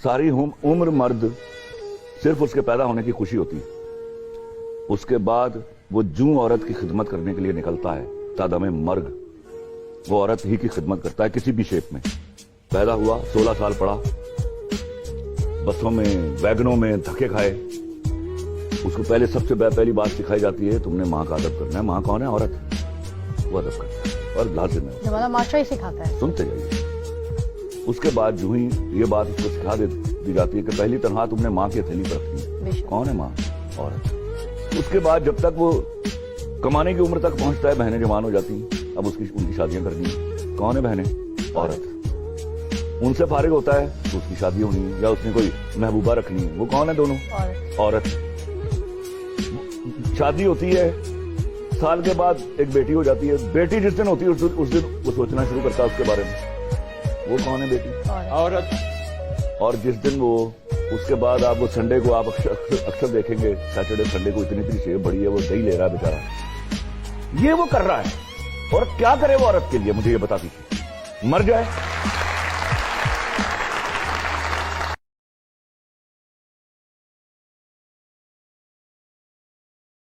ساری عمر مرد صرف اس کے پیدا ہونے کی خوشی ہوتی ہے، اس کے بعد وہ جوں عورت کی خدمت کرنے کے لیے نکلتا ہے تا دم مرگ وہ عورت ہی کی خدمت کرتا ہے، کسی بھی شیپ میں۔ پیدا ہوا، 16 سال پڑھا، بسوں میں ویگنوں میں دھکے کھائے، اس کو پہلے سب سے پہلی بات سکھائی جاتی ہے تم نے ماں کا ادب کرنا ہے۔ ماں کون ہے؟ عورت، وہ ادب کرتا ہے اور لازم ہے، ہمارا معاشرہ ہی سکھاتا ہے۔ سنتے جائیے۔ اس کے بعد جو ہی یہ بات اس کو سکھا دی جاتی ہے کہ پہلی تنخواہ تم نے ماں کی ہتھیلی پر رکھنی ہے۔ کون ہے ماں؟ عورت۔ اس کے بعد جب تک وہ کمانے کی عمر تک پہنچتا ہے، بہنیں جوان ہو جاتی ہیں، اب ان کی شادیاں کرنی ہیں۔ کون ہے بہنیں؟ عورت۔ ان سے فارغ ہوتا ہے تو اس کی شادی ہونی ہے، یا اس نے کوئی محبوبہ رکھنی ہے، وہ کون ہے؟ دونوں عورت۔ شادی ہوتی ہے، سال کے بعد ایک بیٹی ہو جاتی ہے، بیٹی جس دن ہوتی ہے اس دن وہ سوچنا شروع کرتا ہے اس کے بارے میں، وہ کون ہے؟ بیٹی، عورت۔ اور جس دن وہ اس کے بعد آپ وہ سنڈے کو آپ اکثر دیکھیں گے، سیٹرڈے سنڈے کو اتنی شیپ بڑی ہے، وہ دہی لے رہا ہے بیچارہ، یہ وہ کر رہا ہے۔ اور کیا کرے وہ عورت کے لیے؟ مجھے یہ بتا دیجیے، مر جائے؟